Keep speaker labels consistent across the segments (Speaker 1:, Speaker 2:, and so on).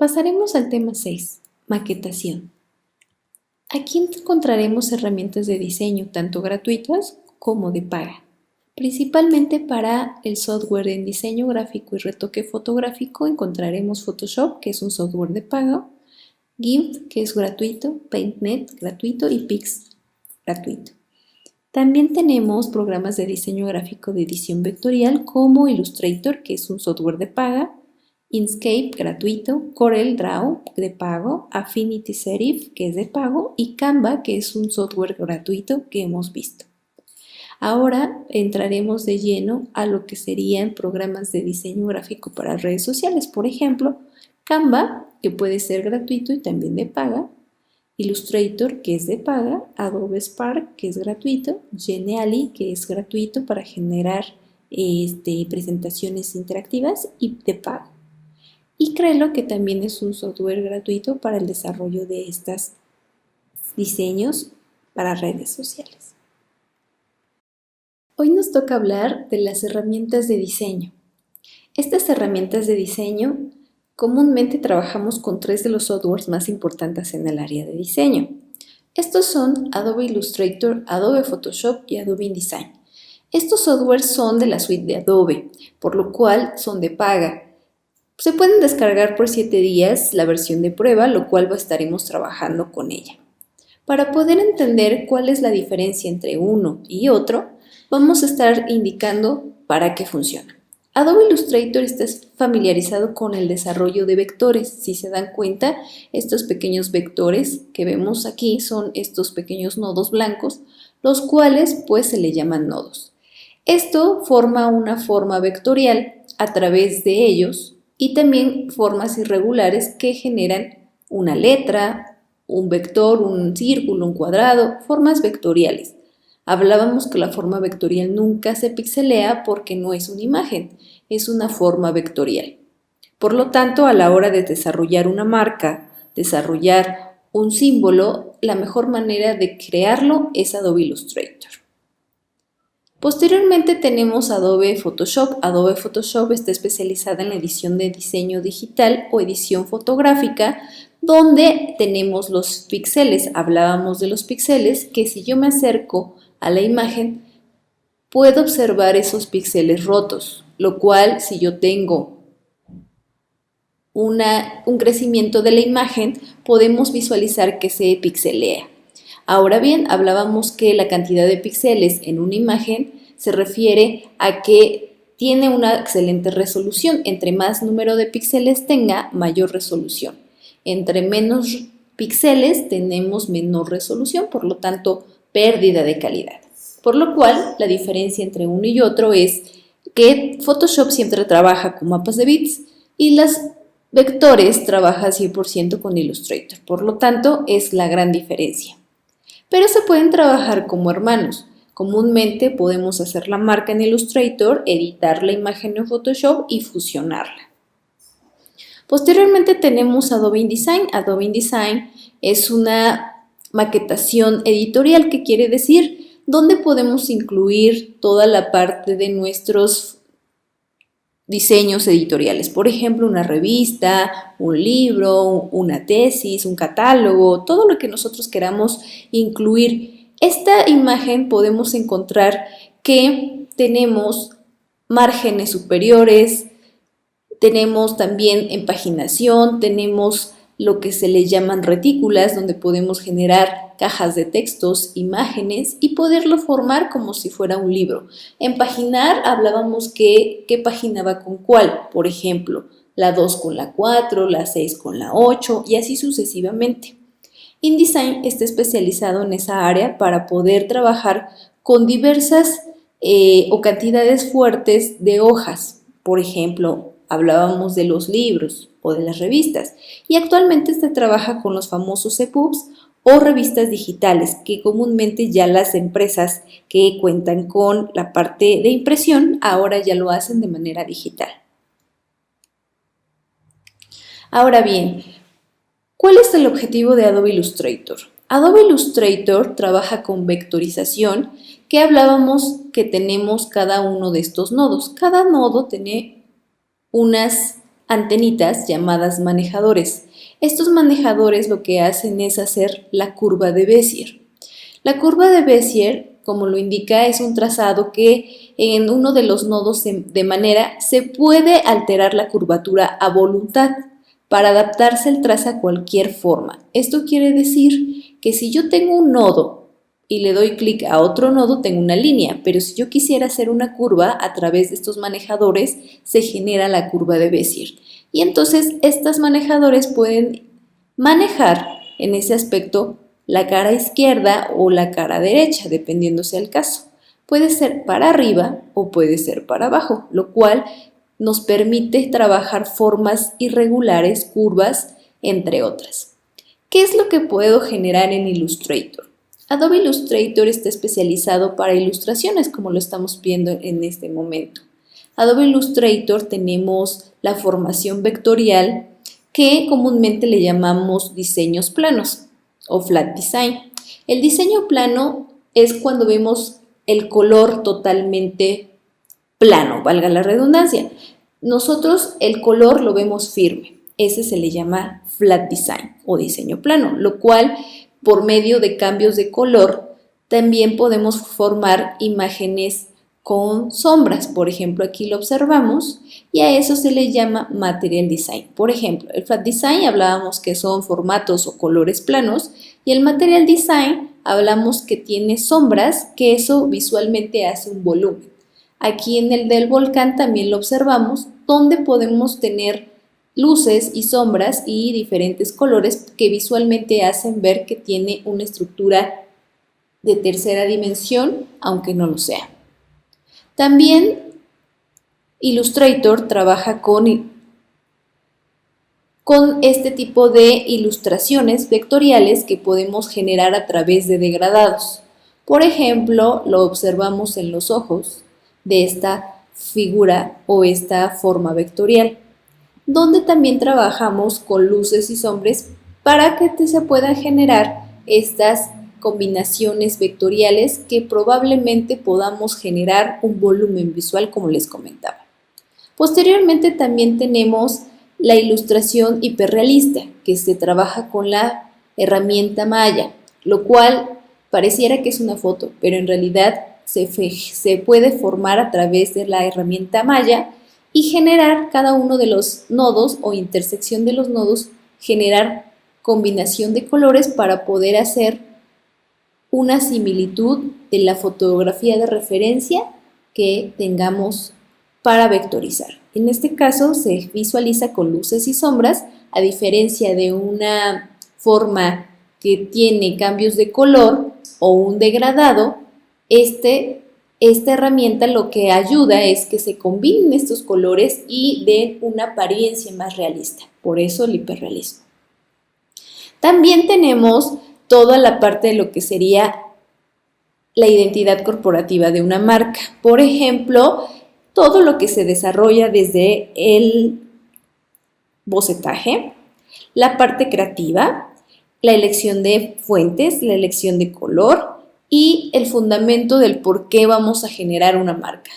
Speaker 1: Pasaremos al tema 6, maquetación. Aquí encontraremos herramientas de diseño tanto gratuitas como de paga, principalmente para el software en diseño gráfico y retoque fotográfico encontraremos Photoshop, que es un software de pago, GIMP, que es gratuito, PaintNet, gratuito y Pix, gratuito. También tenemos programas de diseño gráfico de edición vectorial como Illustrator, que es un software de paga, Inkscape, gratuito, Corel Draw, de pago, Affinity Serif, que es de pago, y Canva, que es un software gratuito que hemos visto. Ahora entraremos de lleno a lo que serían programas de diseño gráfico para redes sociales. Por ejemplo, Canva, que puede ser gratuito y también de paga, Illustrator, que es de paga, Adobe Spark, que es gratuito, Genially, que es gratuito para generar presentaciones interactivas y de pago. Y Trello, que también es un software gratuito para el desarrollo de estos diseños para redes sociales. Hoy nos toca hablar de las herramientas de diseño. Estas herramientas de diseño comúnmente trabajamos con 3 de los softwares más importantes en el área de diseño. Estos son Adobe Illustrator, Adobe Photoshop y Adobe InDesign. Estos softwares son de la suite de Adobe, por lo cual son de paga. Se pueden descargar por 7 días la versión de prueba, lo cual estaremos trabajando con ella. Para poder entender cuál es la diferencia entre uno y otro, vamos a estar indicando para qué funciona. Adobe Illustrator está familiarizado con el desarrollo de vectores. Si se dan cuenta, estos pequeños vectores que vemos aquí son estos pequeños nodos blancos, los cuales pues se le llaman nodos. Esto forma una forma vectorial a través de ellos y también formas irregulares que generan una letra, un vector, un círculo, un cuadrado, formas vectoriales. Hablábamos que la forma vectorial nunca se pixelea porque no es una imagen, es una forma vectorial. Por lo tanto, a la hora de desarrollar una marca, desarrollar un símbolo, la mejor manera de crearlo es Adobe Illustrator. Posteriormente tenemos Adobe Photoshop. Adobe Photoshop está especializada en la edición de diseño digital o edición fotográfica, donde tenemos los píxeles. Hablábamos de los píxeles, que si yo me acerco a la imagen, puedo observar esos píxeles rotos, lo cual si yo tengo un crecimiento de la imagen, podemos visualizar que se pixelea. Ahora bien, hablábamos que la cantidad de píxeles en una imagen se refiere a que tiene una excelente resolución. Entre más número de píxeles tenga, mayor resolución. Entre menos píxeles tenemos menor resolución, por lo tanto, pérdida de calidad. Por lo cual, la diferencia entre uno y otro es que Photoshop siempre trabaja con mapas de bits y las vectores trabaja 100% con Illustrator. Por lo tanto, es la gran diferencia. Pero se pueden trabajar como hermanos. Comúnmente podemos hacer la marca en Illustrator, editar la imagen en Photoshop y fusionarla. Posteriormente tenemos Adobe InDesign. Adobe InDesign es una maquetación editorial, que quiere decir donde podemos incluir toda la parte de nuestros diseños editoriales, por ejemplo, una revista, un libro, una tesis, un catálogo, todo lo que nosotros queramos incluir. Esta imagen podemos encontrar que tenemos márgenes superiores, tenemos también empaginación, tenemos lo que se le llaman retículas, donde podemos generar cajas de textos, imágenes y poderlo formar como si fuera un libro. Empaginar, hablábamos que qué página va con cuál, por ejemplo, la 2 con la 4, la 6 con la 8 y así sucesivamente. InDesign está especializado en esa área para poder trabajar con diversas o cantidades fuertes de hojas. Por ejemplo, hablábamos de los libros o de las revistas y actualmente se trabaja con los famosos EPUBs o revistas digitales, que comúnmente ya las empresas que cuentan con la parte de impresión ahora ya lo hacen de manera digital. Ahora bien, ¿cuál es el objetivo de Adobe Illustrator? Adobe Illustrator trabaja con vectorización, que hablábamos que tenemos cada uno de estos nodos. Cada nodo tiene unas antenitas llamadas manejadores. Estos manejadores lo que hacen es hacer la curva de Bézier. La curva de Bézier, como lo indica, es un trazado que en uno de los nodos de manera se puede alterar la curvatura a voluntad para adaptarse el trazo a cualquier forma. Esto quiere decir que si yo tengo un nodo y le doy clic a otro nodo, tengo una línea, pero si yo quisiera hacer una curva a través de estos manejadores, se genera la curva de Bézier. Y entonces estos manejadores pueden manejar en ese aspecto la cara izquierda o la cara derecha, dependiendo sea el caso. Puede ser para arriba o puede ser para abajo, lo cual nos permite trabajar formas irregulares, curvas, entre otras. ¿Qué es lo que puedo generar en Illustrator? Adobe Illustrator está especializado para ilustraciones, como lo estamos viendo en este momento. Adobe Illustrator tenemos la formación vectorial que comúnmente le llamamos diseños planos o flat design. El diseño plano es cuando vemos el color totalmente plano, valga la redundancia. Nosotros el color lo vemos firme. Ese se le llama flat design o diseño plano, lo cual por medio de cambios de color también podemos formar imágenes con sombras. Por ejemplo, aquí lo observamos y a eso se le llama material design. Por ejemplo, el flat design hablábamos que son formatos o colores planos y el material design hablamos que tiene sombras, que eso visualmente hace un volumen. Aquí en el del volcán también lo observamos, donde podemos tener luces y sombras y diferentes colores que visualmente hacen ver que tiene una estructura de tercera dimensión, aunque no lo sea. También Illustrator trabaja con este tipo de ilustraciones vectoriales que podemos generar a través de degradados. Por ejemplo, lo observamos en los ojos de esta figura o esta forma vectorial, donde también trabajamos con luces y sombras para que se puedan generar estas combinaciones vectoriales que probablemente podamos generar un volumen visual, como les comentaba. Posteriormente también tenemos la ilustración hiperrealista, que se trabaja con la herramienta Maya, lo cual pareciera que es una foto, pero en realidad se puede formar a través de la herramienta Maya y generar cada uno de los nodos o intersección de los nodos, generar combinación de colores para poder hacer una similitud de la fotografía de referencia que tengamos para vectorizar. En este caso se visualiza con luces y sombras, a diferencia de una forma que tiene cambios de color o un degradado. Esta herramienta lo que ayuda es que se combinen estos colores y den una apariencia más realista, por eso el hiperrealismo. También tenemos toda la parte de lo que sería la identidad corporativa de una marca. Por ejemplo, todo lo que se desarrolla desde el bocetaje, la parte creativa, la elección de fuentes, la elección de color y el fundamento del por qué vamos a generar una marca.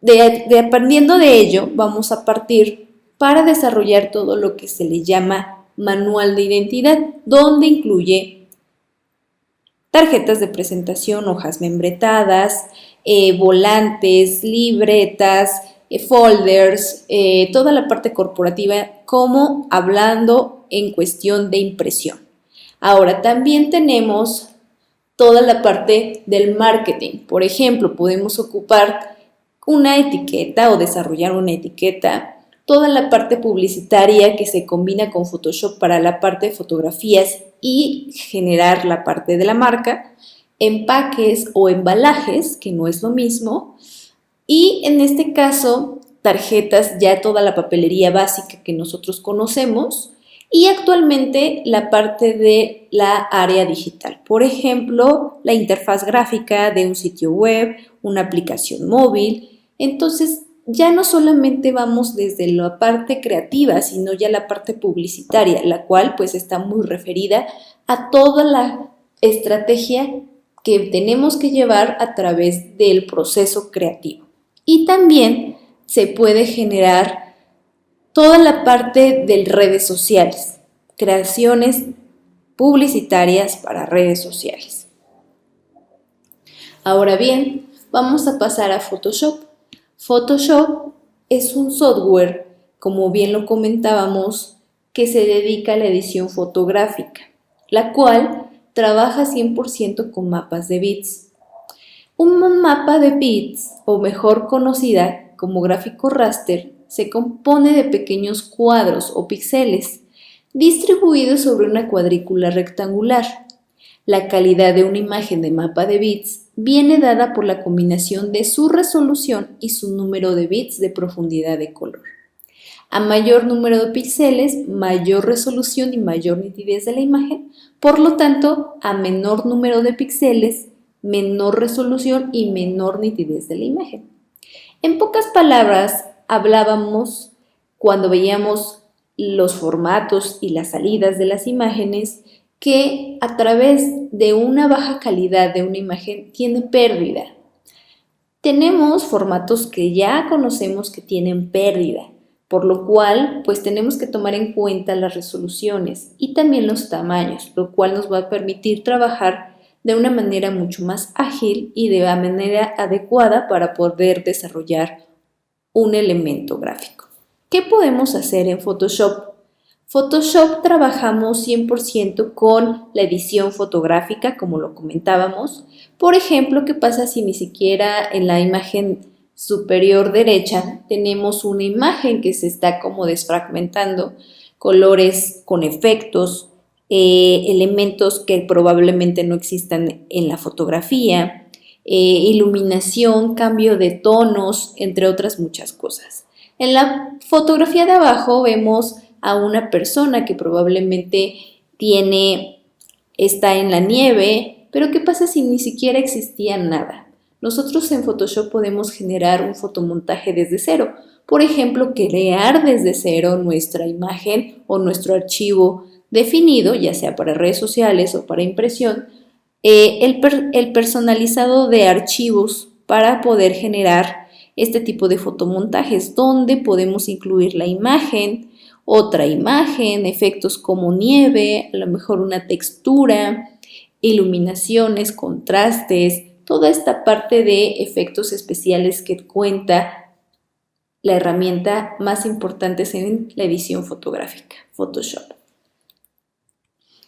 Speaker 1: Dependiendo de ello, vamos a partir para desarrollar todo lo que se le llama manual de identidad, donde incluye tarjetas de presentación, hojas membretadas, volantes, libretas, folders, toda la parte corporativa, como hablando en cuestión de impresión. Ahora, también tenemos toda la parte del marketing. Por ejemplo, podemos ocupar una etiqueta o desarrollar una etiqueta, toda la parte publicitaria que se combina con Photoshop para la parte de fotografías y generar la parte de la marca, empaques o embalajes, que no es lo mismo, y en este caso tarjetas, ya toda la papelería básica que nosotros conocemos, y actualmente la parte de la área digital. Por ejemplo, la interfaz gráfica de un sitio web, una aplicación móvil. Entonces, ya no solamente vamos desde la parte creativa, sino ya la parte publicitaria, la cual pues está muy referida a toda la estrategia que tenemos que llevar a través del proceso creativo. Y también se puede generar toda la parte de redes sociales, creaciones publicitarias para redes sociales. Ahora bien, vamos a pasar a Photoshop. Photoshop es un software, como bien lo comentábamos, que se dedica a la edición fotográfica, la cual trabaja 100% con mapas de bits. Un mapa de bits, o mejor conocida como gráfico raster, se compone de pequeños cuadros o píxeles distribuidos sobre una cuadrícula rectangular. La calidad de una imagen de mapa de bits viene dada por la combinación de su resolución y su número de bits de profundidad de color. A mayor número de píxeles, mayor resolución y mayor nitidez de la imagen. Por lo tanto, a menor número de píxeles, menor resolución y menor nitidez de la imagen. En pocas palabras, hablábamos cuando veíamos los formatos y las salidas de las imágenes que a través de una baja calidad de una imagen tiene pérdida. Tenemos formatos que ya conocemos que tienen pérdida, por lo cual pues tenemos que tomar en cuenta las resoluciones y también los tamaños, lo cual nos va a permitir trabajar de una manera mucho más ágil y de la manera adecuada para poder desarrollar un elemento gráfico. ¿Qué podemos hacer en Photoshop? Photoshop trabajamos 100% con la edición fotográfica, como lo comentábamos. Por ejemplo, ¿qué pasa si ni siquiera en la imagen superior derecha tenemos una imagen que se está como desfragmentando, colores con efectos, elementos que probablemente no existan en la fotografía, iluminación, cambio de tonos, entre otras muchas cosas? En la fotografía de abajo vemos a una persona que probablemente está en la nieve, pero ¿qué pasa si ni siquiera existía nada? Nosotros en Photoshop podemos generar un fotomontaje desde cero. Por ejemplo, crear desde cero nuestra imagen o nuestro archivo definido, ya sea para redes sociales o para impresión, el personalizado de archivos para poder generar este tipo de fotomontajes, donde podemos incluir la imagen, otra imagen, efectos como nieve, a lo mejor una textura, iluminaciones, contrastes, toda esta parte de efectos especiales que cuenta la herramienta más importante en la edición fotográfica, Photoshop.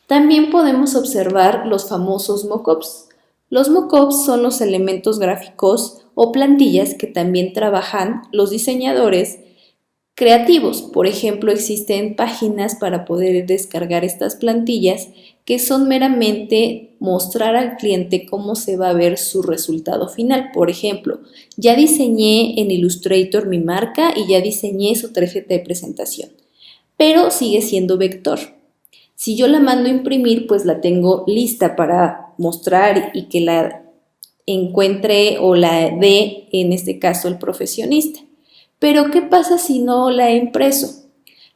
Speaker 1: También podemos observar los famosos mockups. Los mockups son los elementos gráficos o plantillas que también trabajan los diseñadores creativos. Por ejemplo, existen páginas para poder descargar estas plantillas que son meramente mostrar al cliente cómo se va a ver su resultado final. Por ejemplo, ya diseñé en Illustrator mi marca y ya diseñé su tarjeta de presentación, pero sigue siendo vector. Si yo la mando a imprimir, pues la tengo lista para mostrar y que la encuentre o la dé, en este caso, el profesionista. Pero, ¿qué pasa si no la he impreso?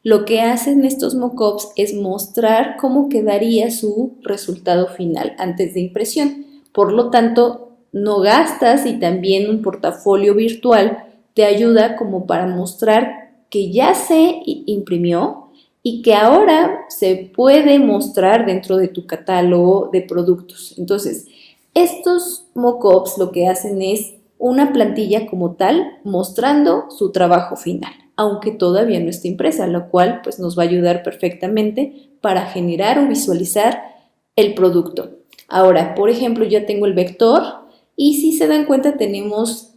Speaker 1: Lo que hacen estos mockups es mostrar cómo quedaría su resultado final antes de impresión. Por lo tanto, no gastas, y también un portafolio virtual te ayuda como para mostrar que ya se imprimió y que ahora se puede mostrar dentro de tu catálogo de productos. Entonces, estos mockups lo que hacen es una plantilla como tal mostrando su trabajo final, aunque todavía no está impresa, lo cual pues nos va a ayudar perfectamente para generar o visualizar el producto. Ahora, por ejemplo, ya tengo el vector y si se dan cuenta tenemos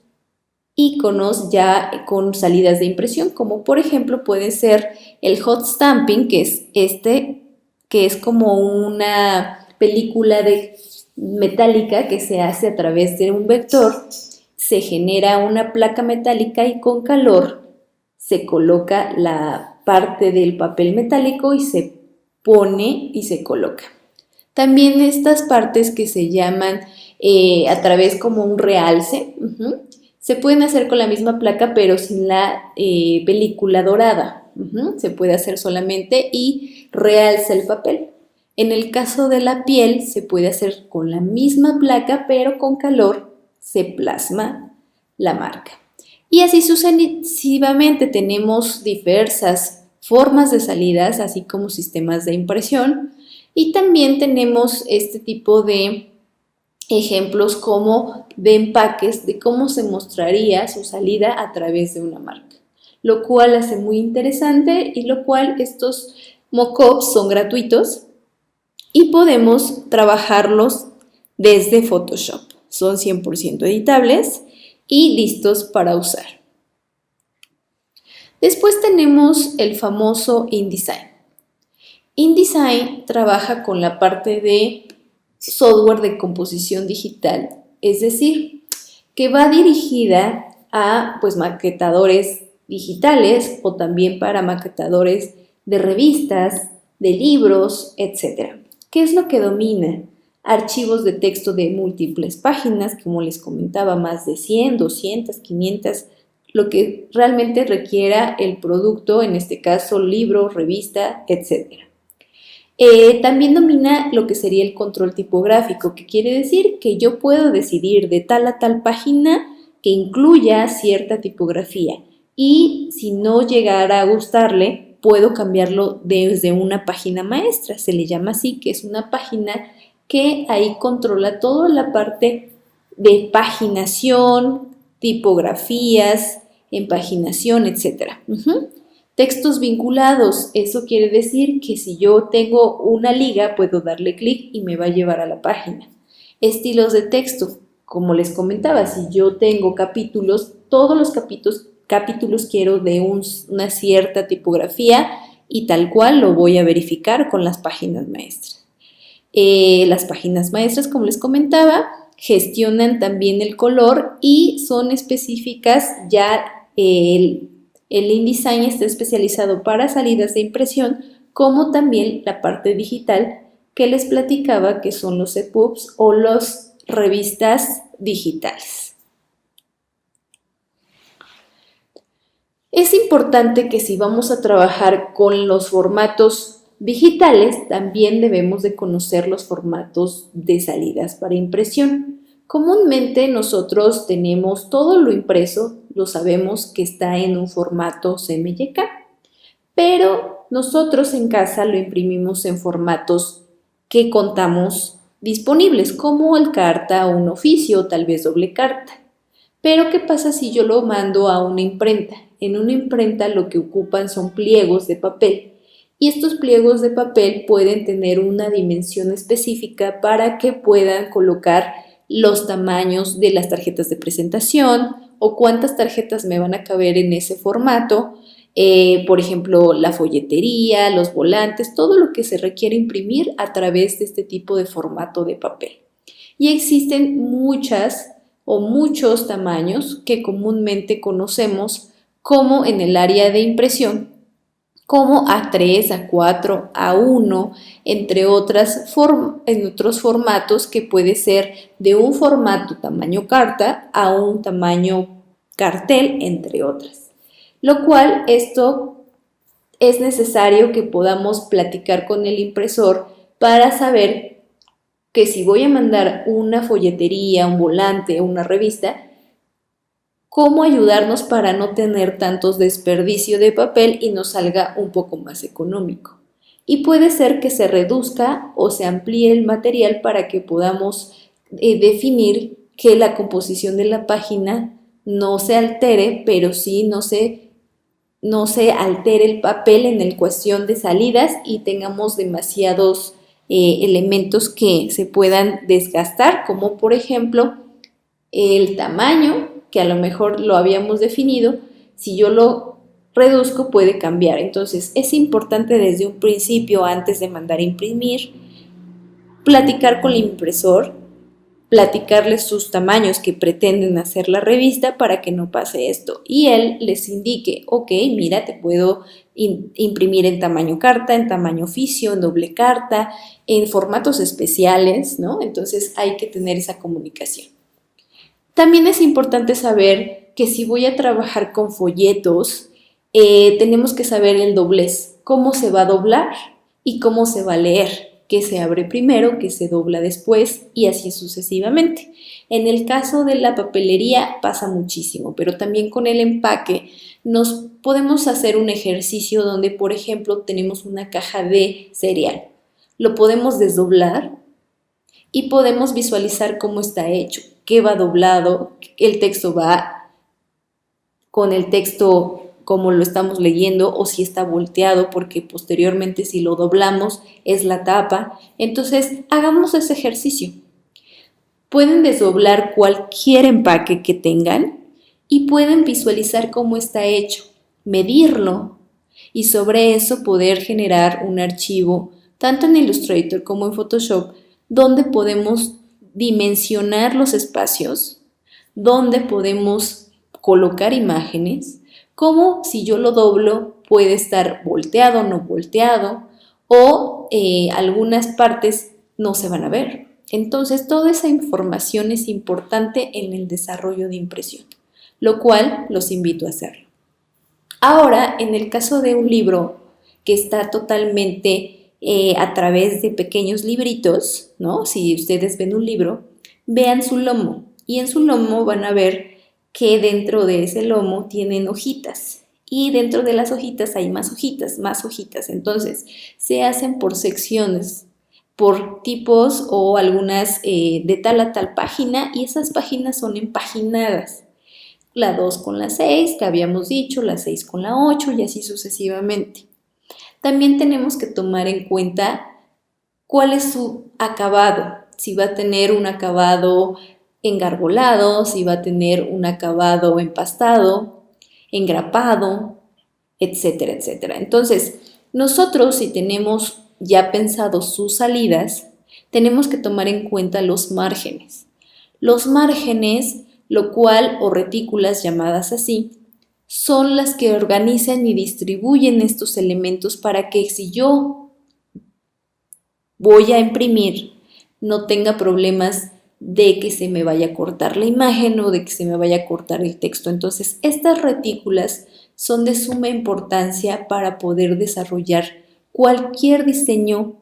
Speaker 1: iconos ya con salidas de impresión, como por ejemplo puede ser el hot stamping, que es como una película metálica que se hace a través de un vector. Se genera una placa metálica y con calor se coloca la parte del papel metálico y se pone y se coloca. También estas partes que se llaman a través como un realce, se pueden hacer con la misma placa pero sin la película dorada. Se puede hacer solamente y realza el papel. En el caso de la piel se puede hacer con la misma placa pero con calor se plasma la marca. Y así sucesivamente tenemos diversas formas de salidas, así como sistemas de impresión. Y también tenemos este tipo de ejemplos como de empaques de cómo se mostraría su salida a través de una marca, lo cual hace muy interesante y lo cual estos mockups son gratuitos y podemos trabajarlos desde Photoshop. Son 100% editables y listos para usar. Después tenemos el famoso InDesign. InDesign trabaja con la parte de software de composición digital, es decir, que va dirigida a maquetadores digitales o también para maquetadores de revistas, de libros, etc. ¿Qué es lo que domina? Archivos de texto de múltiples páginas, como les comentaba, más de 100, 200, 500, lo que realmente requiera el producto, en este caso libro, revista, etc. También domina lo que sería el control tipográfico, que quiere decir que yo puedo decidir de tal a tal página que incluya cierta tipografía y si no llegara a gustarle, puedo cambiarlo desde una página maestra, se le llama así, que es una página que ahí controla toda la parte de paginación, tipografías, empaginación, etc. Textos vinculados, eso quiere decir que si yo tengo una liga, puedo darle clic y me va a llevar a la página. Estilos de texto, como les comentaba, si yo tengo capítulos, todos los capítulos quiero de una cierta tipografía y tal cual lo voy a verificar con las páginas maestras. Las páginas maestras, como les comentaba, gestionan también el color y son específicas ya el InDesign está especializado para salidas de impresión, como también la parte digital que les platicaba, que son los EPUBs o las revistas digitales. Es importante que si vamos a trabajar con los formatos digitales, también debemos de conocer los formatos de salidas para impresión. Comúnmente nosotros tenemos todo lo impreso, lo sabemos que está en un formato CMYK, pero nosotros en casa lo imprimimos en formatos que contamos disponibles, como el carta, un oficio o tal vez doble carta. Pero ¿qué pasa si yo lo mando a una imprenta? En una imprenta lo que ocupan son pliegos de papel y estos pliegos de papel pueden tener una dimensión específica para que puedan colocar los tamaños de las tarjetas de presentación o cuántas tarjetas me van a caber en ese formato, por ejemplo, la folletería, los volantes, todo lo que se requiere imprimir a través de este tipo de formato de papel. Y existen muchas o muchos tamaños que comúnmente conocemos como en el área de impresión, como A3, A4, A1, entre en otros formatos que puede ser de un formato tamaño carta a un tamaño cartel, entre otras. Lo cual esto es necesario que podamos platicar con el impresor para saber que si voy a mandar una folletería, un volante o una revista, cómo ayudarnos para no tener tantos desperdicio de papel y nos salga un poco más económico. Y puede ser que se reduzca o se amplíe el material para que podamos definir que la composición de la página no se altere, pero sí no se altere el papel en el cuestión de salidas y tengamos demasiados elementos que se puedan desgastar, como por ejemplo el tamaño, que a lo mejor lo habíamos definido, si yo lo reduzco puede cambiar. Entonces es importante desde un principio, antes de mandar a imprimir, platicar con el impresor, platicarles sus tamaños que pretenden hacer la revista para que no pase esto. Y él les indique, ok, mira, te puedo imprimir en tamaño carta, en tamaño oficio, en doble carta, en formatos especiales, ¿no? Entonces hay que tener esa comunicación. También es importante saber que si voy a trabajar con folletos, tenemos que saber el doblez, cómo se va a doblar y cómo se va a leer. que se abre primero, que se dobla después y así sucesivamente. En el caso de la papelería pasa muchísimo, pero también con el empaque nos podemos hacer un ejercicio donde, por ejemplo, tenemos una caja de cereal. Lo podemos desdoblar y podemos visualizar cómo está hecho, qué va doblado, el texto va con el texto como lo estamos leyendo o si está volteado, porque posteriormente si lo doblamos es la tapa. Entonces, hagamos ese ejercicio. Pueden desdoblar cualquier empaque que tengan y pueden visualizar cómo está hecho, medirlo y sobre eso poder generar un archivo tanto en Illustrator como en Photoshop donde podemos dimensionar los espacios, donde podemos colocar imágenes, como si yo lo doblo puede estar volteado, no volteado, o algunas partes no se van a ver. Entonces, toda esa información es importante en el desarrollo de impresión, lo cual los invito a hacerlo. Ahora, en el caso de un libro que está totalmente a través de pequeños libritos, ¿no? Si ustedes ven un libro, vean su lomo y en su lomo van a ver que dentro de ese lomo tienen hojitas y dentro de las hojitas hay más hojitas, más hojitas. Entonces, se hacen por secciones, por tipos o algunas de tal a tal página y esas páginas son empaginadas. La 2 con la 6, que habíamos dicho, la 6 con la 8 y así sucesivamente. También tenemos que tomar en cuenta cuál es su acabado, si va a tener un acabado engargolado, si va a tener un acabado empastado, engrapado, etcétera, etcétera. Entonces, nosotros si tenemos ya pensado sus salidas, tenemos que tomar en cuenta los márgenes. Los márgenes, lo cual, o retículas llamadas así, son las que organizan y distribuyen estos elementos para que si yo voy a imprimir no tenga problemas de que se me vaya a cortar la imagen o de que se me vaya a cortar el texto. Entonces, estas retículas son de suma importancia para poder desarrollar cualquier diseño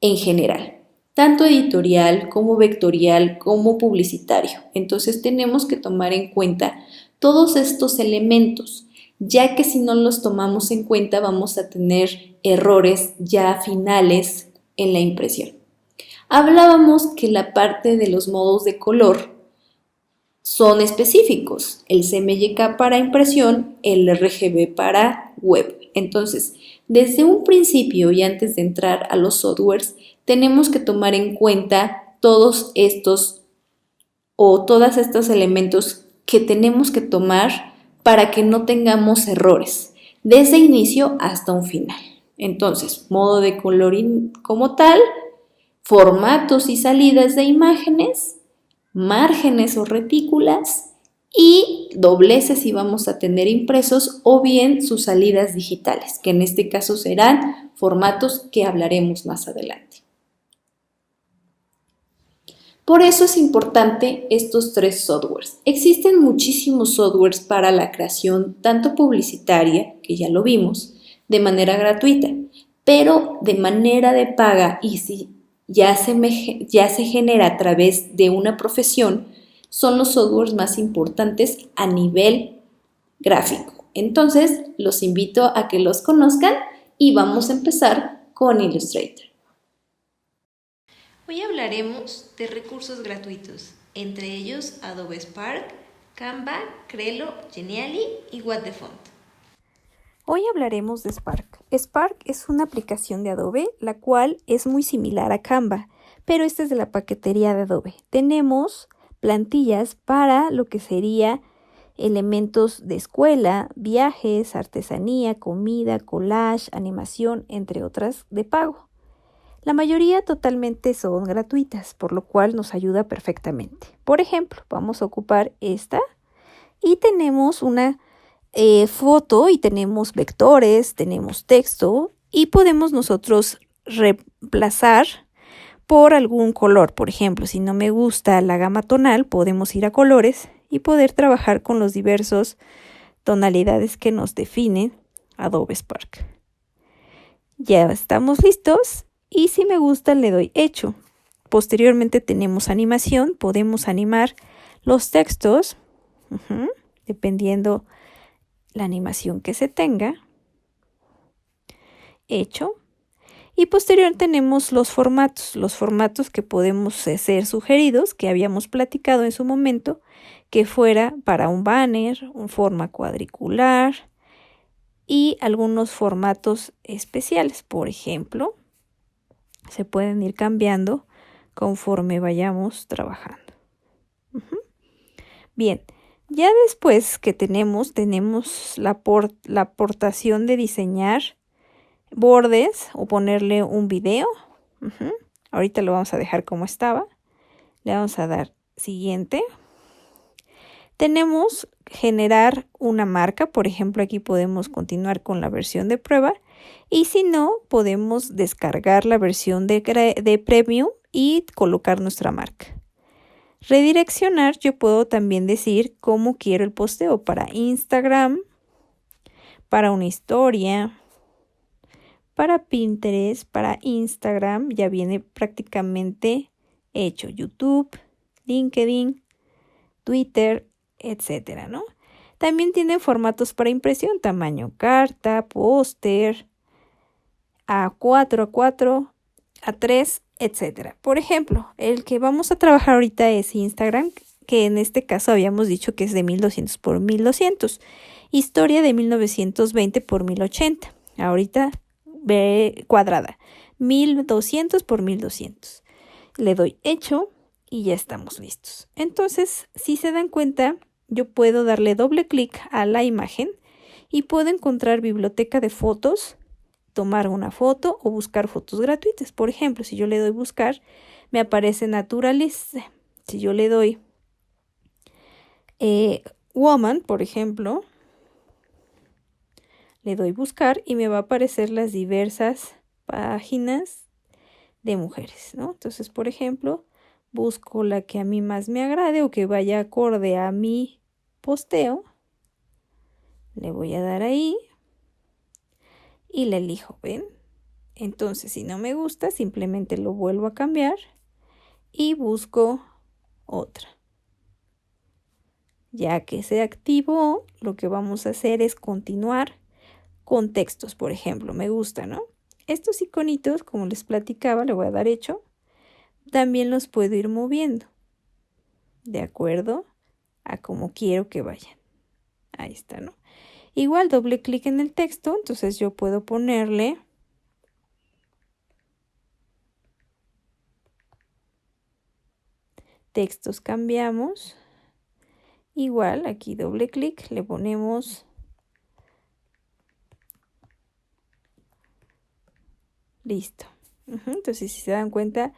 Speaker 1: en general, tanto editorial como vectorial como publicitario. Entonces, tenemos que tomar en cuenta todos estos elementos, ya que si no los tomamos en cuenta vamos a tener errores ya finales en la impresión. Hablábamos que la parte de los modos de color son específicos, el CMYK para impresión, el RGB para web. Entonces, desde un principio y antes de entrar a los softwares, tenemos que tomar en cuenta todos estos elementos que tenemos que tomar para que no tengamos errores, desde inicio hasta un final. Entonces, modo de color como tal, formatos y salidas de imágenes, márgenes o retículas y dobleces si vamos a tener impresos o bien sus salidas digitales, que en este caso serán formatos que hablaremos más adelante. Por eso es importante estos 3 softwares. Existen muchísimos softwares para la creación tanto publicitaria, que ya lo vimos, de manera gratuita, pero de manera de paga y si ya se genera a través de una profesión, son los softwares más importantes a nivel gráfico. Entonces, los invito a que los conozcan y vamos a empezar con Illustrator.
Speaker 2: Hoy hablaremos de recursos gratuitos, entre ellos Adobe Spark, Canva, Crelo, Genially y What the Font.
Speaker 3: Hoy hablaremos de Spark. Spark es una aplicación de Adobe, la cual es muy similar a Canva, pero esta es de la paquetería de Adobe. Tenemos plantillas para lo que sería elementos de escuela, viajes, artesanía, comida, collage, animación, entre otras de pago. La mayoría totalmente son gratuitas, por lo cual nos ayuda perfectamente. Por ejemplo, vamos a ocupar esta y tenemos una foto y tenemos vectores, tenemos texto y podemos nosotros reemplazar por algún color. Por ejemplo, si no me gusta la gama tonal, podemos ir a colores y poder trabajar con los diversos tonalidades que nos define Adobe Spark. Ya estamos listos y si me gusta le doy hecho. Posteriormente tenemos animación, podemos animar los textos, dependiendo la animación que se tenga. Hecho. Y posterior tenemos los formatos que podemos ser sugeridos, que habíamos platicado en su momento, que fuera para un banner, un forma cuadricular y algunos formatos especiales. Por ejemplo, se pueden ir cambiando conforme vayamos trabajando. Bien, ya después que tenemos la aportación de diseñar bordes o ponerle un video. Ahorita lo vamos a dejar como estaba. Le vamos a dar siguiente. Tenemos generar una marca. Por ejemplo, aquí podemos continuar con la versión de prueba. Y si no, podemos descargar la versión de Premium y colocar nuestra marca. Redireccionar, yo puedo también decir cómo quiero el posteo para Instagram, para una historia, para Pinterest, para Instagram, ya viene prácticamente hecho. YouTube, LinkedIn, Twitter, etcétera, ¿no? También tiene formatos para impresión, tamaño carta, póster, A4, A4, A3, etcétera. Por ejemplo, el que vamos a trabajar ahorita es Instagram, que en este caso habíamos dicho que es de 1200 por 1200. Historia de 1920 por 1080. Ahorita cuadrada, 1200 por 1200. Le doy hecho y ya estamos listos. Entonces, si se dan cuenta, yo puedo darle doble clic a la imagen y puedo encontrar biblioteca de fotos, tomar una foto o buscar fotos gratuitas. Por ejemplo, si yo le doy buscar, me aparece Naturalist. Si yo le doy Woman, por ejemplo, le doy buscar y me va a aparecer las diversas páginas de mujeres, ¿no? Entonces, por ejemplo, busco la que a mí más me agrade o que vaya acorde a mi posteo. Le voy a dar ahí y la elijo, ¿ven? Entonces, si no me gusta, simplemente lo vuelvo a cambiar y busco otra. Ya que se activó, lo que vamos a hacer es continuar con textos, por ejemplo, me gusta, ¿no? Estos iconitos, como les platicaba, le voy a dar hecho. También los puedo ir moviendo, de acuerdo a cómo quiero que vayan. Ahí está, ¿no? Igual doble clic en el texto, entonces yo puedo ponerle textos, cambiamos. Igual aquí doble clic, le ponemos listo. Entonces, si se dan cuenta,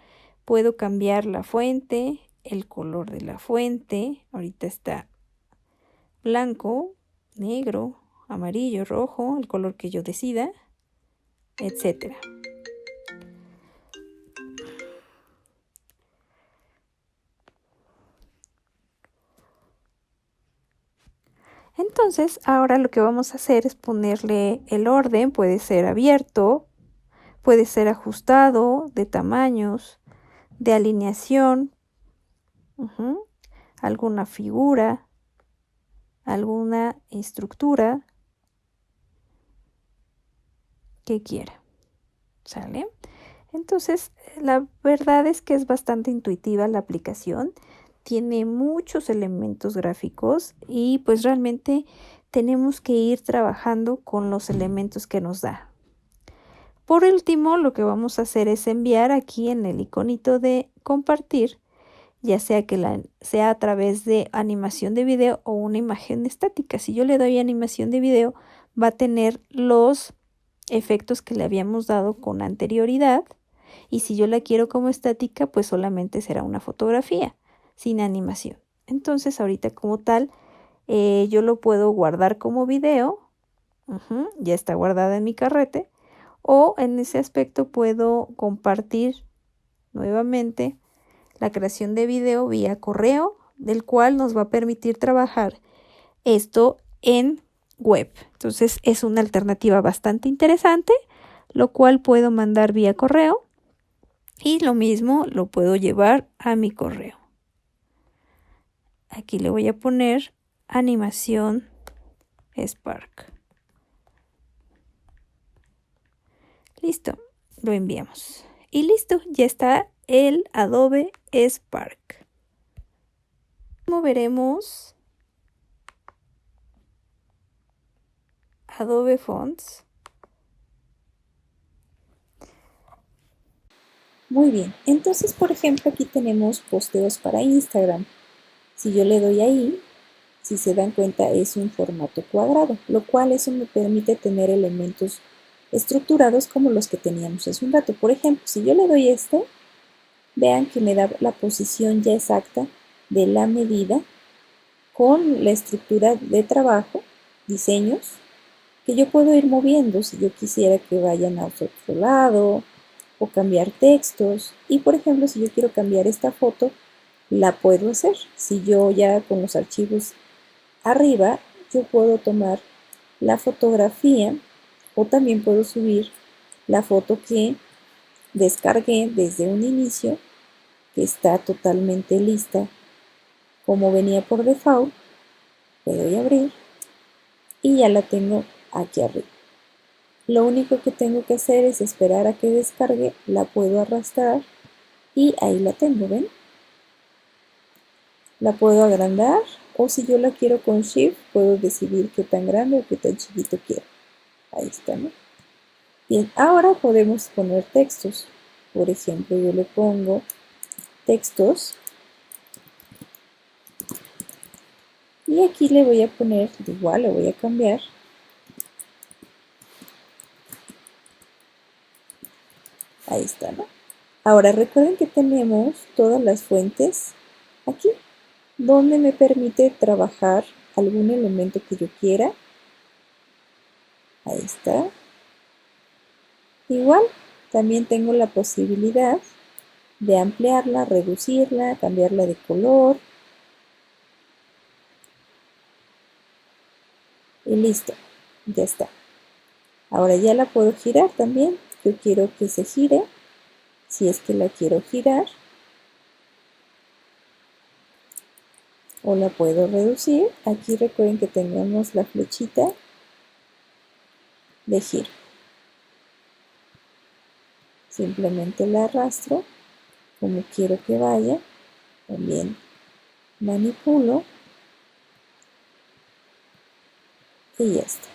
Speaker 3: puedo cambiar la fuente, el color de la fuente. Ahorita está blanco, negro, amarillo, rojo, el color que yo decida, etcétera. Entonces, ahora lo que vamos a hacer es ponerle el orden, puede ser abierto, puede ser ajustado, de tamaños, de alineación, alguna figura, alguna estructura que quiera. ¿Sale? Entonces, la verdad es que es bastante intuitiva la aplicación. Tiene muchos elementos gráficos y pues realmente tenemos que ir trabajando con los elementos que nos da. Por último, lo que vamos a hacer es enviar aquí en el iconito de compartir, ya sea que sea a través de animación de video o una imagen estática. Si yo le doy animación de video, va a tener los efectos que le habíamos dado con anterioridad. Y si yo la quiero como estática, pues solamente será una fotografía sin animación. Entonces, ahorita como tal, yo lo puedo guardar como video. Ya está guardada en mi carrete. O en ese aspecto puedo compartir nuevamente la creación de video vía correo, del cual nos va a permitir trabajar esto en web. Entonces es una alternativa bastante interesante, lo cual puedo mandar vía correo Y lo mismo lo puedo llevar a mi correo. Aquí le voy a poner animación Spark. Listo, lo enviamos. Y listo, ya está el Adobe Spark. Moveremos Adobe Fonts.
Speaker 1: Muy bien, entonces por ejemplo aquí tenemos posteos para Instagram. Si yo le doy ahí, si se dan cuenta es un formato cuadrado, lo cual eso me permite tener elementos estructurados como los que teníamos hace un rato. Por ejemplo, si yo le doy este, vean que me da la posición ya exacta de la medida con la estructura de trabajo, diseños, que yo puedo ir moviendo si yo quisiera que vayan a otro lado o cambiar textos. Y por ejemplo, si yo quiero cambiar esta foto, la puedo hacer. Si yo ya con los archivos arriba, yo puedo tomar la fotografía o también puedo subir la foto que descargué desde un inicio, que está totalmente lista como venía por default. Le doy a abrir y ya la tengo aquí arriba. Lo único que tengo que hacer es esperar a que descargue, la puedo arrastrar y ahí la tengo, ¿ven? La puedo agrandar o si yo la quiero con Shift, puedo decidir qué tan grande o qué tan chiquito quiero. Ahí está, ¿no? Bien, ahora podemos poner textos. Por ejemplo, yo le pongo textos y aquí le voy a poner, igual le voy a cambiar. Ahí está, ¿no? Ahora recuerden que tenemos todas las fuentes aquí, donde me permite trabajar algún elemento que yo quiera. Ahí está. Igual, también tengo la posibilidad de ampliarla, reducirla, cambiarla de color. Y listo, ya está. Ahora ya la puedo girar también. Yo quiero que se gire, si es que la quiero girar. O la puedo reducir. Aquí recuerden que tenemos la flechita de giro. Simplemente la arrastro como quiero que vaya. También manipulo. Y ya está.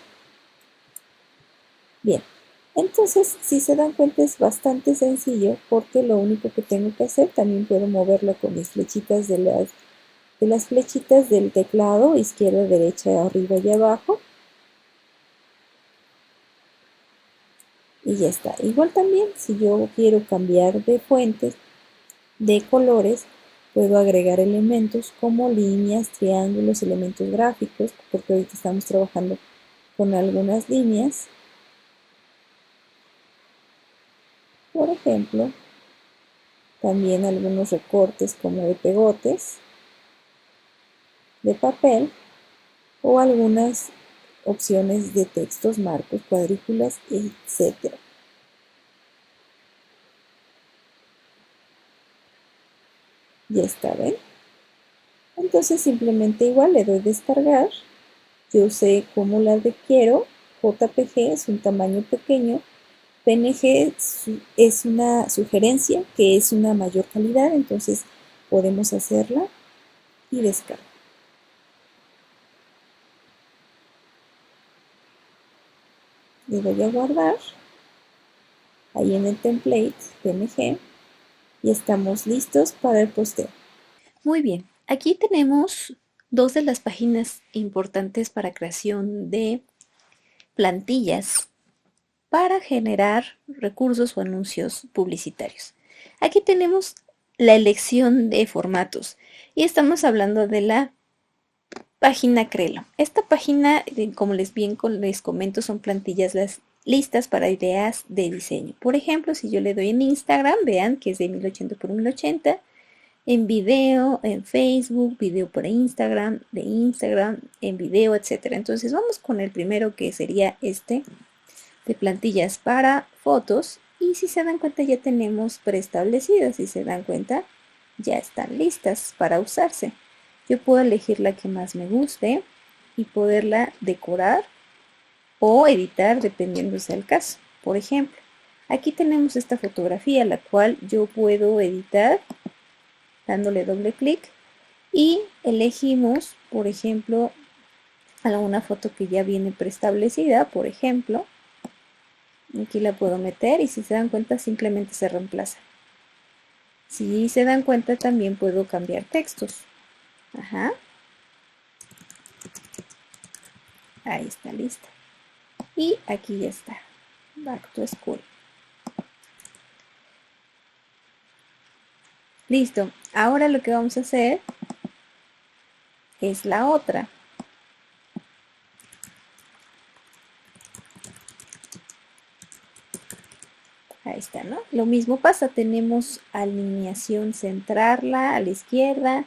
Speaker 1: Bien, entonces si se dan cuenta es bastante sencillo porque lo único que tengo que hacer, también puedo moverlo con mis flechitas de las flechitas del teclado, izquierda, derecha, arriba y abajo. Y ya está. Igual también si yo quiero cambiar de fuentes, de colores, puedo agregar elementos como líneas, triángulos, elementos gráficos, porque ahorita estamos trabajando con algunas líneas. Por ejemplo, también algunos recortes como de pegotes, de papel o algunas opciones de textos, marcos, cuadrículas, etc. Ya está, ¿ven? Entonces simplemente igual le doy descargar. Yo sé cómo la quiero. JPG es un tamaño pequeño. PNG es una sugerencia que es una mayor calidad, entonces podemos hacerla y descargar. Le doy a guardar ahí en el template PNG y estamos listos para el posteo.
Speaker 3: Muy bien, aquí tenemos dos de las páginas importantes para creación de plantillas para generar recursos o anuncios publicitarios. Aquí tenemos la elección de formatos y estamos hablando de la página Crelo. Esta página, como les comento, son plantillas listas para ideas de diseño. Por ejemplo, si yo le doy en Instagram, vean que es de 1080 por 1080. En video, en Facebook, video por Instagram, de Instagram, en video, etc. Entonces vamos con el primero que sería este de plantillas para fotos y Y si se dan cuenta ya tenemos preestablecidas, si se dan cuenta ya están listas para usarse. Yo puedo elegir la que más me guste y poderla decorar o editar dependiendo sea el caso. Por ejemplo, aquí tenemos esta fotografía la cual yo puedo editar dándole doble clic y elegimos, por ejemplo, alguna foto que ya viene preestablecida, por ejemplo. Aquí la puedo meter y si se dan cuenta simplemente se reemplaza. Si se dan cuenta también puedo cambiar textos. Ajá. Ahí está lista. Y aquí ya está. Back to school. Listo. Ahora lo que vamos a hacer es la otra. Ahí está, ¿no? Lo mismo pasa, tenemos alineación centrarla a la izquierda,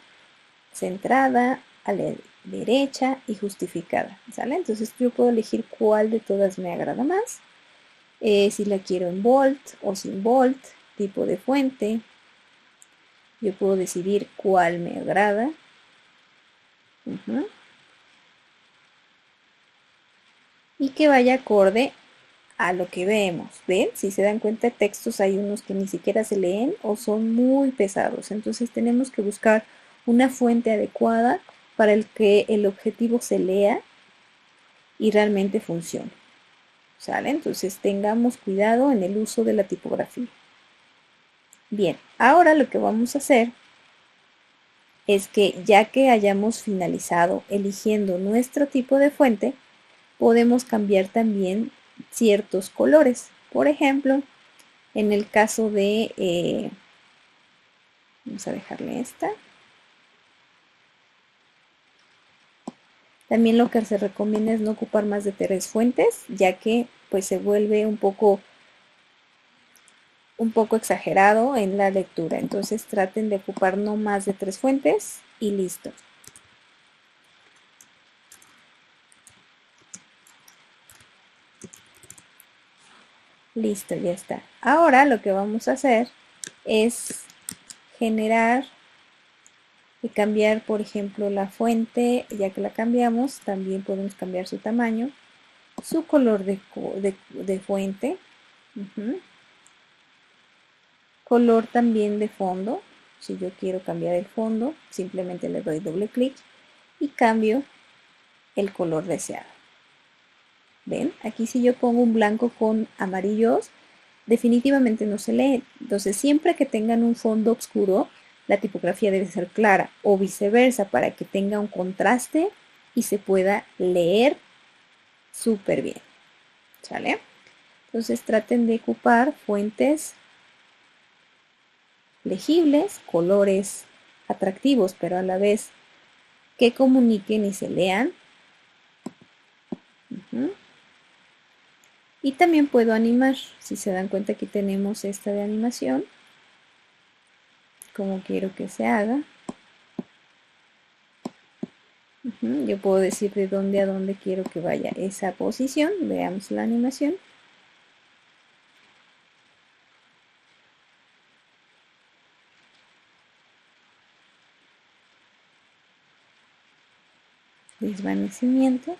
Speaker 3: centrada a la derecha y justificada, ¿sale? Entonces yo puedo elegir cuál de todas me agrada más. Si la quiero en bold o sin bold, tipo de fuente. Yo puedo decidir cuál me agrada. Y que vaya acorde a lo que vemos. ¿Ven? Si se dan cuenta, textos hay unos que ni siquiera se leen o son muy pesados. Entonces tenemos que buscar una fuente adecuada para el que el objetivo se lea y realmente funcione. ¿Sale? Entonces tengamos cuidado en el uso de la tipografía. Bien, ahora lo que vamos a hacer es que ya que hayamos finalizado eligiendo nuestro tipo de fuente, podemos cambiar también ciertos colores. Por ejemplo, en el caso de, vamos a dejarle esta. También lo que se recomienda es no ocupar más de 3 fuentes, ya que pues se vuelve un poco exagerado en la lectura. Entonces traten de ocupar no más de 3 fuentes y listo. Listo, ya está. Ahora lo que vamos a hacer es generar y cambiar, por ejemplo, la fuente. Ya que la cambiamos, también podemos cambiar su tamaño, su color de fuente, color también de fondo. Si yo quiero cambiar el fondo, simplemente le doy doble clic y cambio el color deseado. ¿Ven? Aquí si yo pongo un blanco con amarillos, definitivamente no se lee. Entonces siempre que tengan un fondo oscuro, la tipografía debe ser clara o viceversa para que tenga un contraste y se pueda leer súper bien. ¿Sale? Entonces traten de ocupar fuentes legibles, colores atractivos, pero a la vez que comuniquen y se lean. Y también puedo animar. Si se dan cuenta, aquí tenemos esta de animación, como quiero que se haga. Yo puedo decir de dónde a dónde quiero que vaya esa posición. Veamos la animación. Desvanecimiento.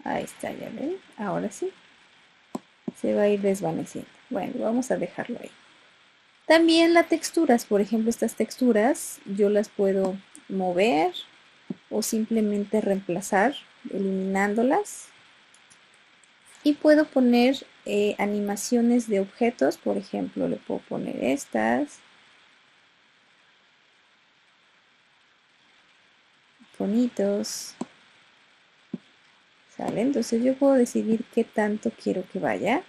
Speaker 3: Ahí está, ya ven. Ahora sí. Se va a ir desvaneciendo. Bueno, vamos a dejarlo ahí. También las texturas, por ejemplo, estas texturas yo las puedo mover o simplemente reemplazar eliminándolas. Y puedo poner animaciones de objetos, por ejemplo, le puedo poner estas. Bonitos. ¿Sale? Entonces yo puedo decidir qué tanto quiero que vaya.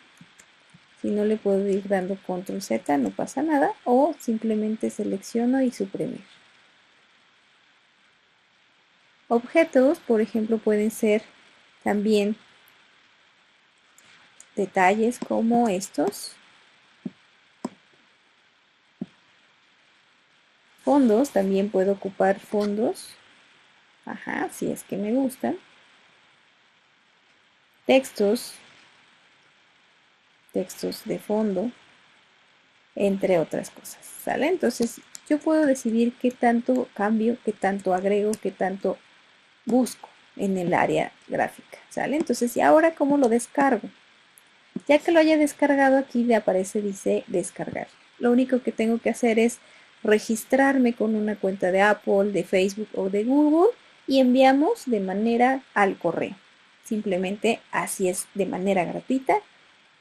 Speaker 3: Si no, le puedo ir dando control Z, no pasa nada. O simplemente selecciono y suprimir. Objetos, por ejemplo, pueden ser también detalles como estos. Fondos, también puedo ocupar fondos. Ajá, si es que me gustan. Textos. textos de fondo, entre otras cosas, ¿sale? Entonces yo puedo decidir qué tanto cambio, qué tanto agrego, qué tanto busco en el área gráfica, ¿sale? Entonces, ¿y ahora cómo lo descargo? Ya que lo haya descargado, aquí le aparece, dice descargar. Lo único que tengo que hacer es registrarme con una cuenta de Apple, de Facebook o de Google y enviamos de manera al correo. Simplemente así es, de manera gratuita,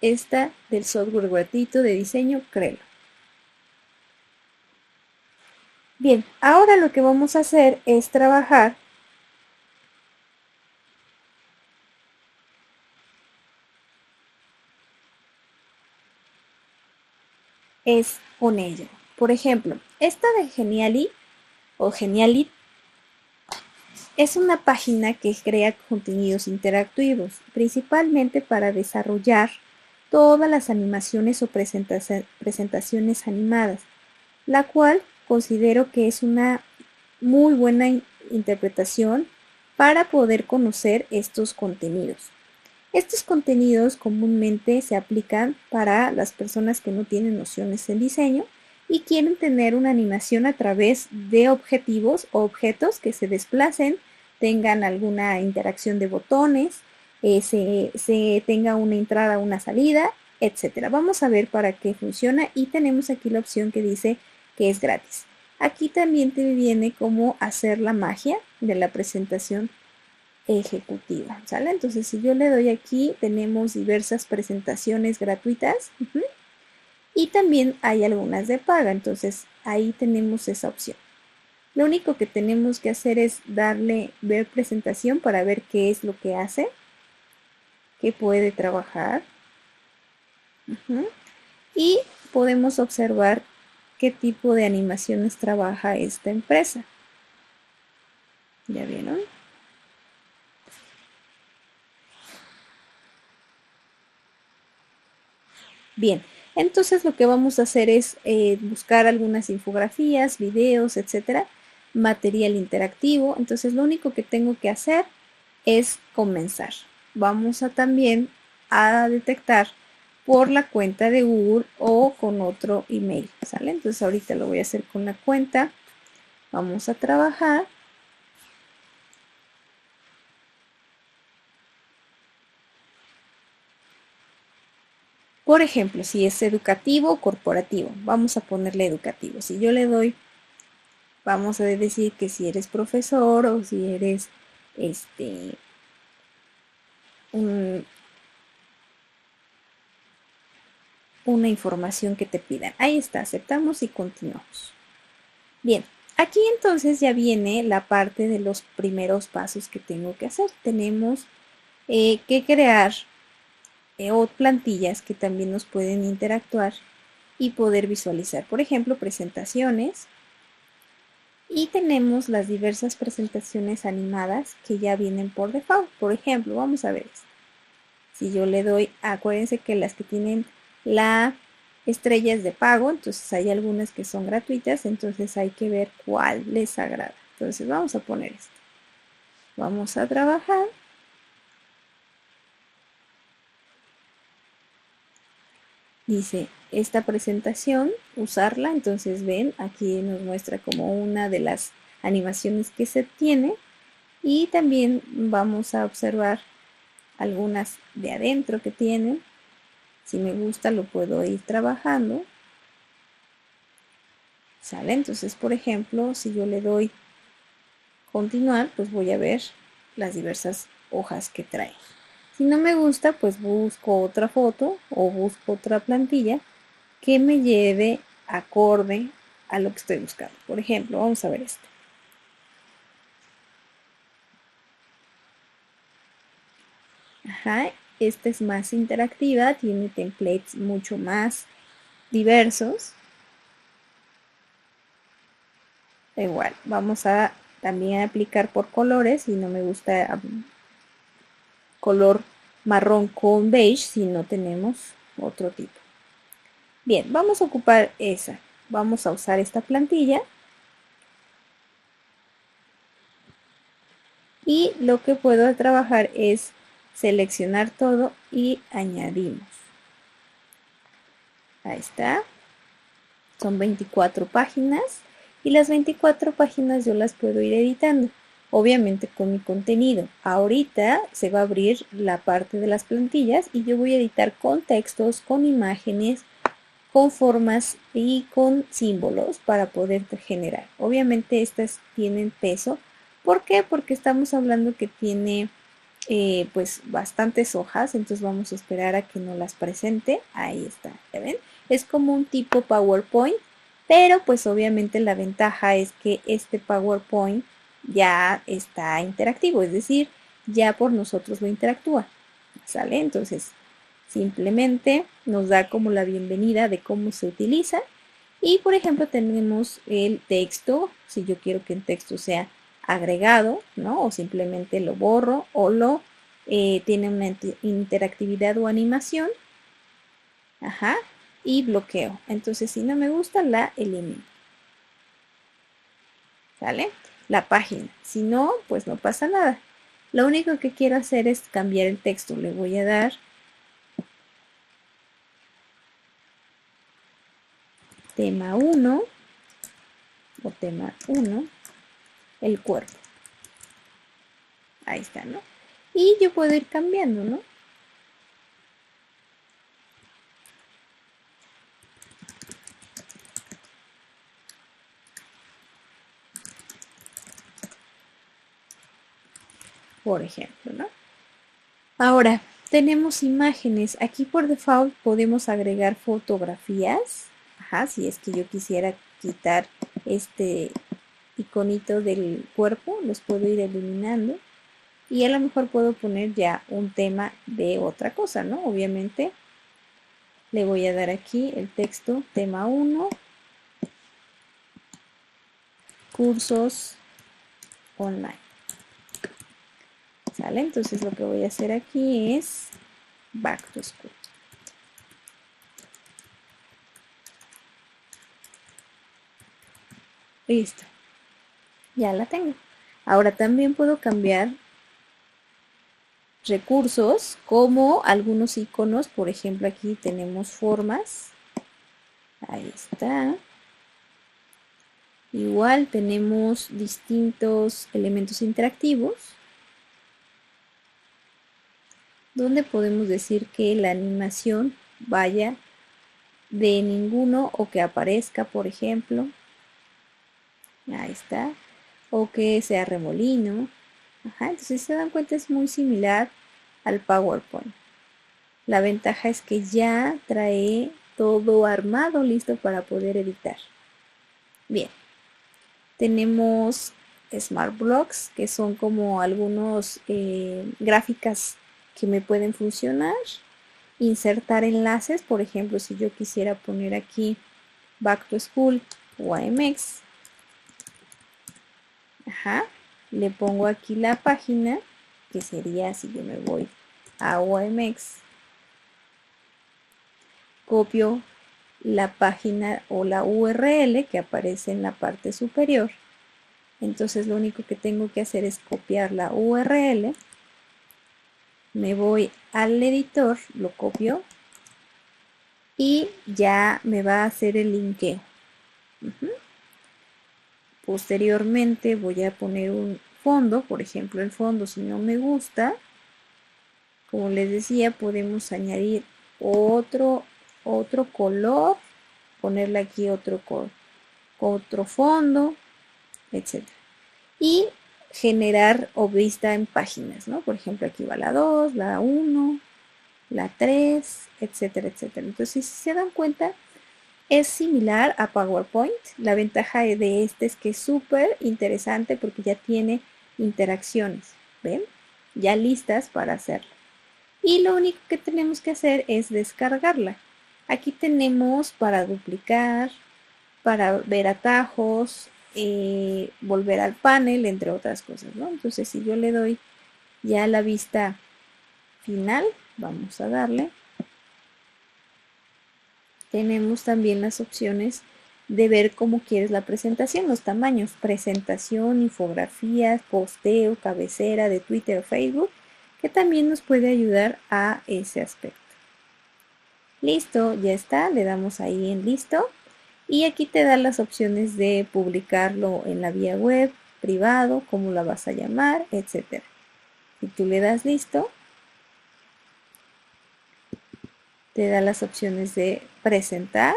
Speaker 3: esta del software gratuito de diseño Crelo. Bien, ahora lo que vamos a hacer es trabajar con ello. Por ejemplo, esta de Geniali o Geniali es una página que crea contenidos interactivos, principalmente para desarrollar todas las animaciones o presentaciones animadas, la cual considero que es una muy buena interpretación para poder conocer estos contenidos. Estos contenidos comúnmente se aplican para las personas que no tienen nociones en diseño y quieren tener una animación a través de objetivos o objetos que se desplacen, tengan alguna interacción de botones, se tenga una entrada, una salida, etcétera. Vamos a ver para qué funciona y tenemos aquí la opción que dice que es gratis. Aquí también te viene cómo hacer la magia de la presentación ejecutiva, ¿sale? Entonces, si yo le doy aquí, tenemos diversas presentaciones gratuitas y también hay algunas de paga, entonces ahí tenemos esa opción. Lo único que tenemos que hacer es darle ver presentación para ver qué es lo que hace, qué puede trabajar y podemos observar qué tipo de animaciones trabaja esta empresa. ¿Ya vieron? Bien, entonces lo que vamos a hacer es buscar algunas infografías, videos, etcétera, material interactivo. Entonces lo único que tengo que hacer es comenzar. Vamos a también a detectar por la cuenta de Google o con otro email, ¿sale? Entonces ahorita lo voy a hacer con la cuenta. Vamos a trabajar. Por ejemplo, si es educativo o corporativo, vamos a ponerle educativo. Si yo le doy, vamos a decir que si eres profesor o si eres una información que te pidan. Ahí está, aceptamos y continuamos. Bien, aquí entonces ya viene la parte de los primeros pasos que tengo que hacer. Tenemos que crear o plantillas que también nos pueden interactuar y poder visualizar. Por ejemplo, presentaciones. Y tenemos las diversas presentaciones animadas que ya vienen por default. Por ejemplo, vamos a ver esto. Si yo le doy, acuérdense que las que tienen la estrellas de pago, entonces hay algunas que son gratuitas, entonces hay que ver cuál les agrada. Entonces vamos a poner esto. Vamos a trabajar. Dice, esta presentación, usarla, entonces ven, aquí nos muestra como una de las animaciones que se tiene y también vamos a observar algunas de adentro que tienen. Si me gusta lo puedo ir trabajando. ¿Sale? Entonces, por ejemplo, si yo le doy continuar, pues voy a ver las diversas hojas que trae. Si no me gusta, pues busco otra foto o busco otra plantilla que me lleve acorde a lo que estoy buscando. Por ejemplo, vamos a ver esto. Ajá, esta es más interactiva, tiene templates mucho más diversos. Igual, vamos a también aplicar por colores, si no me gusta color marrón con beige, si no tenemos otro tipo. Bien, vamos a ocupar esa. Vamos a usar esta plantilla. Y lo que puedo trabajar es seleccionar todo y añadimos. Ahí está. Son 24 páginas y las 24 páginas yo las puedo ir editando, obviamente con mi contenido. Ahorita se va a abrir la parte de las plantillas y yo voy a editar con textos, con imágenes, con formas y con símbolos para poder generar. Obviamente estas tienen peso. ¿Por qué? Porque estamos hablando que tiene pues bastantes hojas, entonces vamos a esperar a que nos las presente. Ahí está, ¿ya ven? Es como un tipo PowerPoint, pero pues obviamente la ventaja es que este PowerPoint ya está interactivo, es decir, ya por nosotros lo interactúa, ¿sale? Entonces simplemente nos da como la bienvenida de cómo se utiliza. Y por ejemplo tenemos el texto, si yo quiero que el texto sea agregado, ¿no? O simplemente lo borro o lo tiene una interactividad o animación. Ajá. Y bloqueo. Entonces si no me gusta la elimino. ¿Sale? La página. Si no, pues no pasa nada. Lo único que quiero hacer es cambiar el texto. Le voy a dar tema 1 o tema 1, el cuerpo. Ahí está, ¿no? Y yo puedo ir cambiando, ¿no? Por ejemplo, ¿no? Ahora, tenemos imágenes. Aquí por default podemos agregar fotografías. Ajá, si es que yo quisiera quitar este iconito del cuerpo, los puedo ir eliminando. Y a lo mejor puedo poner ya un tema de otra cosa, ¿no? Obviamente le voy a dar aquí el texto, tema 1, cursos online. ¿Sale? Entonces lo que voy a hacer aquí es Back to School. Listo. Ya la tengo. Ahora también puedo cambiar recursos como algunos iconos. Por ejemplo, aquí tenemos formas. Ahí está. Igual tenemos distintos elementos interactivos donde podemos decir que la animación vaya de ninguno o que aparezca, por ejemplo. Ahí está. O que sea remolino. Ajá, entonces si se dan cuenta es muy similar al PowerPoint. La ventaja es que ya trae todo armado listo para poder editar. Bien. Tenemos Smart Blocks, que son como algunos gráficas que me pueden funcionar. Insertar enlaces, por ejemplo, si yo quisiera poner aquí Back to School o AMX. Ajá, le pongo aquí la página, que sería si yo me voy a OMX, copio la página o la URL que aparece en la parte superior. Entonces lo único que tengo que hacer es copiar la URL, me voy al editor, lo copio y ya me va a hacer el linkeo. Posteriormente voy a poner un fondo, por ejemplo el fondo si no me gusta, como les decía, podemos añadir otro color, ponerle aquí otro fondo, etc. Y generar o vista en páginas, ¿no? Por ejemplo, aquí va la 2, la 1, la 3, etcétera, etcétera. Entonces, si se dan cuenta, es similar a PowerPoint. La ventaja de este es que es súper interesante porque ya tiene interacciones, ¿ven? Ya listas para hacerlo. Y lo único que tenemos que hacer es descargarla. Aquí tenemos para duplicar, para ver atajos, volver al panel, entre otras cosas, ¿no? Entonces, si yo le doy ya la vista final, vamos a darle. Tenemos también las opciones de ver cómo quieres la presentación, los tamaños, presentación, infografías, posteo, cabecera de Twitter o Facebook, que también nos puede ayudar a ese aspecto. Listo, ya está, le damos ahí en listo. Y aquí te da las opciones de publicarlo en la vía web, privado, cómo la vas a llamar, etc. Si tú le das listo, te da las opciones de presentar,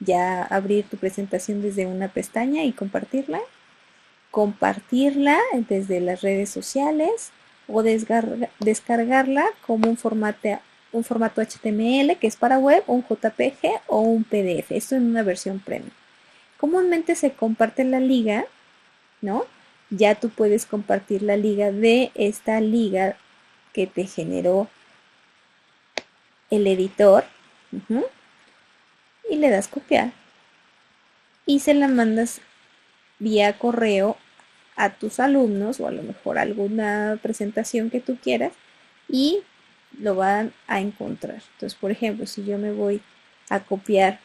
Speaker 3: ya abrir tu presentación desde una pestaña y compartirla desde las redes sociales o descargarla como un formato HTML que es para web, un JPG o un PDF. Esto en una versión premium. Comúnmente se comparte la liga, ¿no? Ya tú puedes compartir la liga de esta liga que te generó el editor. Y le das copiar. Y se la mandas vía correo a tus alumnos o a lo mejor alguna presentación que tú quieras y lo van a encontrar. Entonces, por ejemplo, si yo me voy a copiar,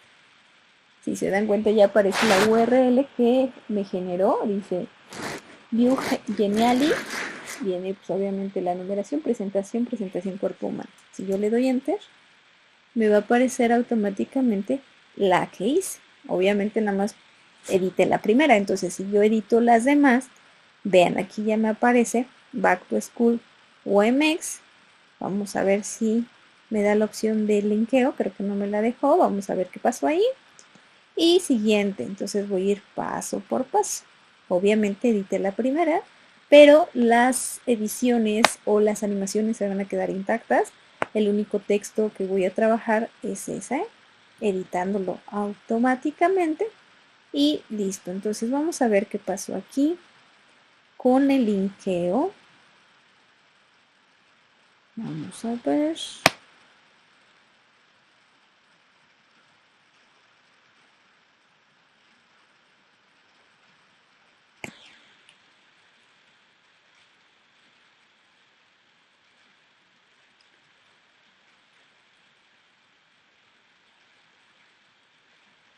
Speaker 3: si se dan cuenta ya aparece la URL que me generó, dice View Geniali, viene pues, obviamente la numeración, presentación cuerpo humano. Si yo le doy enter, me va a aparecer automáticamente la que hice. Obviamente nada más edité la primera, entonces si yo edito las demás, vean aquí ya me aparece Back to School UMX. Vamos a ver si me da la opción de linkeo, creo que no me la dejó, vamos a ver qué pasó ahí. Y siguiente, entonces voy a ir paso por paso. Obviamente edité la primera, pero las ediciones o las animaciones se van a quedar intactas. El único texto que voy a trabajar es ese, editándolo automáticamente y listo. Entonces vamos a ver qué pasó aquí con el linkeo. Vamos a ver.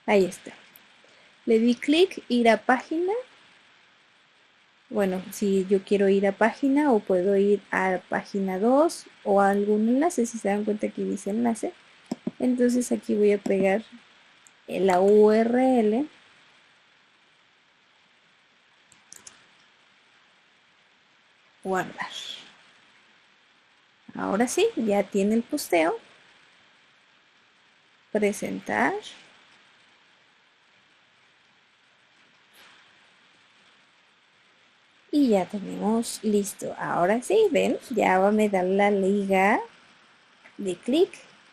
Speaker 3: Ahí está. Le di clic, ir a página. Bueno, si yo quiero ir a página o puedo ir a página 2 o a algún enlace, si se dan cuenta aquí dice enlace. Entonces aquí voy a pegar la URL. Guardar. Ahora sí, ya tiene el posteo. Presentar. Y ya tenemos listo. Ahora sí, ven, ya me da la liga de clic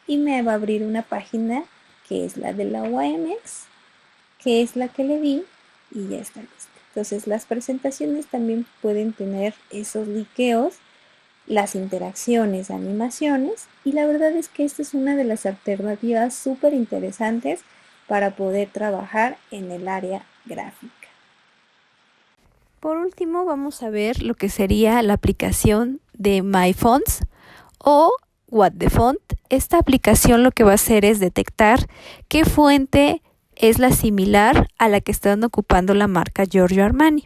Speaker 3: y me va a abrir una página que es la de la UMX, que es la que le di y ya está lista. Entonces las presentaciones también pueden tener esos liqueos, las interacciones, animaciones, y la verdad es que esta es una de las alternativas súper interesantes para poder trabajar en el área gráfica.
Speaker 1: Por último, vamos a ver lo que sería la aplicación de MyFonts o What the Font. Esta aplicación lo que va a hacer es detectar qué fuente es la similar a la que están ocupando la marca Giorgio Armani.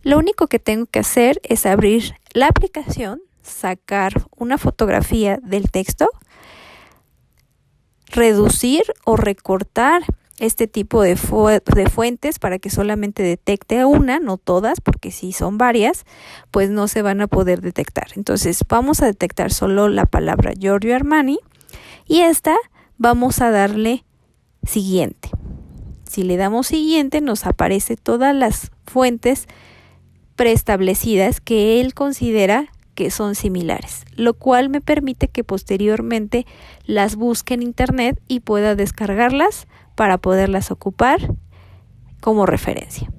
Speaker 1: Lo único que tengo que hacer es abrir la aplicación, sacar una fotografía del texto, reducir o recortar este tipo de fuentes para que solamente detecte una, no todas, porque si son varias, pues no se van a poder detectar. Entonces vamos a detectar solo la palabra Giorgio Armani y esta vamos a darle siguiente. Si le damos siguiente, nos aparece todas las fuentes preestablecidas que él considera que son similares, lo cual me permite que posteriormente las busque en internet y pueda descargarlas para poderlas ocupar como referencia.